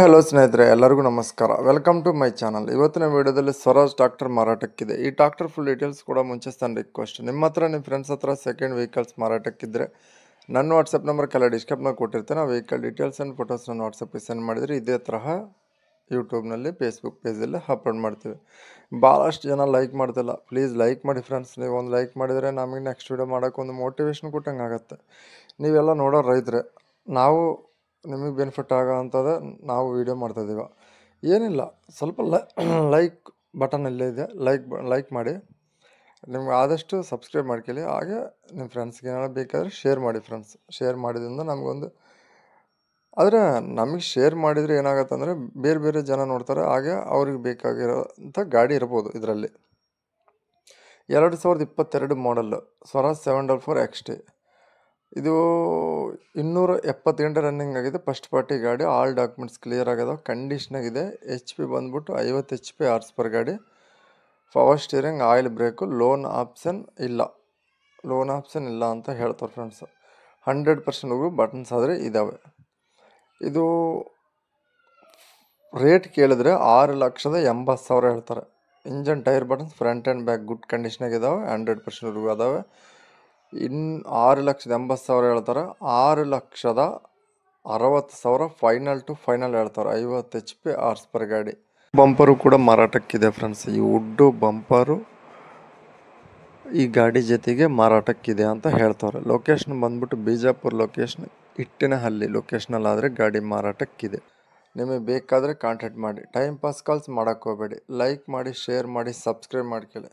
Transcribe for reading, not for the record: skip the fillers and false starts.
Hello ಸ್ನೇಹಿತರೆ, ಎಲ್ಲರಿಗೂ ನಮಸ್ಕಾರ. Welcome to my channel. ಇವತ್ತಿನ ವಿಡಿಯೋದಲ್ಲಿ ಸ್ವರಾಜ್ ಟ್ರಾಕ್ಟರ್ ಮಾರಾಟಕ್ಕಿದೆ. ಈ ಟ್ರಾಕ್ಟರ್ ಫುಲ್ ಡೀಟೇಲ್ಸ್ ಕೂಡ ಮುಂಚೆ ನನ್ನ ರಿಕ್ವೆಸ್ಟ್. ನಿಮ್ಮ ಹತ್ರ ನಿಮ್ಮ ಫ್ರೆಂಡ್ಸ್ ಹತ್ರ ಸೆಕೆಂಡ್ ವೆಹಿಕಲ್ಸ್ ಮಾರಾಟಕ್ಕಿದ್ರೆ ನನ್ನ ವಾಟ್ಸಪ್ ನಂಬರ್ ಕೆಲ ಡಿಸ್ಕ್ರಿಪ್ಷನಲ್ಲಿ ಕೊಟ್ಟಿರ್ತೇನೆ. ಆ ವೆಹಿಕಲ್ ಡೀಟೇಲ್ಸ್ ಆ್ಯಂಡ್ ಫೋಟೋಸ್ ನನ್ನ ವಾಟ್ಸಪ್ಗೆ ಸೆಂಡ್ ಮಾಡಿದರೆ ಇದೇ ತರಹ ಯೂಟ್ಯೂಬ್ನಲ್ಲಿ, ಫೇಸ್ಬುಕ್ ಪೇಜಲ್ಲಿ ಅಪ್ಲೋಡ್ ಮಾಡ್ತೀವಿ. ಭಾಳಷ್ಟು ಜನ ಲೈಕ್ ಮಾಡ್ತಿಲ್ಲ. ಪ್ಲೀಸ್ ಲೈಕ್ ಮಾಡಿ ಫ್ರೆಂಡ್ಸ್. ನೀವು ಒಂದು ಲೈಕ್ ಮಾಡಿದರೆ ನಮಗೆ ನೆಕ್ಸ್ಟ್ ವಿಡಿಯೋ ಮಾಡೋಕ್ಕೆ ಒಂದು ಮೋಟಿವೇಶನ್ ಕೊಟ್ಟಂಗೆ ಆಗುತ್ತೆ. ನೀವೆಲ್ಲ ನೋಡೋ ರೈತರೆ, ನಾವು ನಿಮಗೆ ಬೆನಿಫಿಟ್ ಆಗೋ ಅಂಥದ್ದು ನಾವು ವೀಡಿಯೋ ಮಾಡ್ತಾಯಿದ್ದೀವಿ. ಏನಿಲ್ಲ, ಸ್ವಲ್ಪ ಲೈಕ್ ಬಟನ್ ಇಲ್ಲೇ ಇದೆ, ಲೈಕ್ ಮಾಡಿ. ನಿಮ್ಗೆ ಆದಷ್ಟು ಸಬ್ಸ್ಕ್ರೈಬ್ ಮಾಡ್ಕೊಳ್ಳಿ. ಹಾಗೆ ನಿಮ್ಮ ಫ್ರೆಂಡ್ಸ್ಗೆ ಏನಾದ್ರು ಬೇಕಾದರೆ ಶೇರ್ ಮಾಡಿ ಫ್ರೆಂಡ್ಸ್. ಶೇರ್ ಮಾಡಿದ್ರಿಂದ ನಮಗೊಂದು, ಆದರೆ ನಮಗೆ ಶೇರ್ ಮಾಡಿದರೆ ಏನಾಗುತ್ತೆ ಅಂದರೆ ಬೇರೆ ಬೇರೆ ಜನ ನೋಡ್ತಾರೆ. ಹಾಗೆ ಅವ್ರಿಗೆ ಬೇಕಾಗಿರೋಂಥ ಗಾಡಿ ಇರ್ಬೋದು. ಇದರಲ್ಲಿ 2022 ಮಾಡಲ್ಲು ಸ್ವರಾಜ್ 744 XT. ಇದು 278 ರನ್ನಿಂಗ್ ಆಗಿದೆ. ಫಸ್ಟ್ ಪಾರ್ಟಿ ಗಾಡಿ. ಆಲ್ ಡಾಕ್ಯುಮೆಂಟ್ಸ್ ಕ್ಲಿಯರ್ ಆಗ್ಯದ, ಕಂಡೀಷ್ನಾಗಿದೆ. HP ಬಂದ್ಬಿಟ್ಟು 50 HP ಹಾರ್ಸ್ ಪರ್ ಗಾಡಿ. Power steering, oil break, loan option ಇಲ್ಲ ಅಂತ ಹೇಳ್ತಾರೆ ಫ್ರೆಂಡ್ಸ್. 100% ಬಟನ್ಸ್ ಆದರೆ ಇದ್ದಾವೆ. ಇದು ರೇಟ್ ಕೇಳಿದ್ರೆ 6,80,000 ಹೇಳ್ತಾರೆ. Engine tyre buttons front and back good ಕಂಡೀಷ್ನಾಗಿದ್ದಾವೆ, 100% ಅದಾವೆ. 6,80,000 ಹೇಳ್ತಾರೆ. 6,60,000 ಫೈನಲ್ ಹೇಳ್ತಾರೆ. 50 HP ಹಾರ್ಸ್ ಪರ್ ಗಾಡಿ. ಬಂಪರು ಕೂಡ ಮಾರಾಟಕ್ಕಿದೆ ಫ್ರೆಂಡ್ಸ್. ಈ ವುಡ್ಡು ಬಂಪರು ಈ ಗಾಡಿ ಜೊತೆಗೆ ಮಾರಾಟಕ್ಕಿದೆ ಅಂತ ಹೇಳ್ತಾರೆ. ಲೊಕೇಶನ್ ಬಂದ್ಬಿಟ್ಟು ಬಿಜಾಪುರ ಲೊಕೇಶನ್, ಇಟ್ಟಿನಹಳ್ಳಿ ಲೊಕೇಶನಲ್ಲಾದರೆ ಗಾಡಿ ಮಾರಾಟಕ್ಕಿದೆ. ನಿಮಗೆ ಬೇಕಾದರೆ ಕಾಂಟ್ಯಾಕ್ಟ್ ಮಾಡಿ. ಟೈಮ್ ಪಾಸ್ ಕಾಲ್ಸ್ ಮಾಡೋಕ್ಕೆ ಹೋಗಬೇಡಿ. ಲೈಕ್ ಮಾಡಿ, ಶೇರ್ ಮಾಡಿ, ಸಬ್ಸ್ಕ್ರೈಬ್ ಮಾಡ್ಕೊಳ್ಳಿ.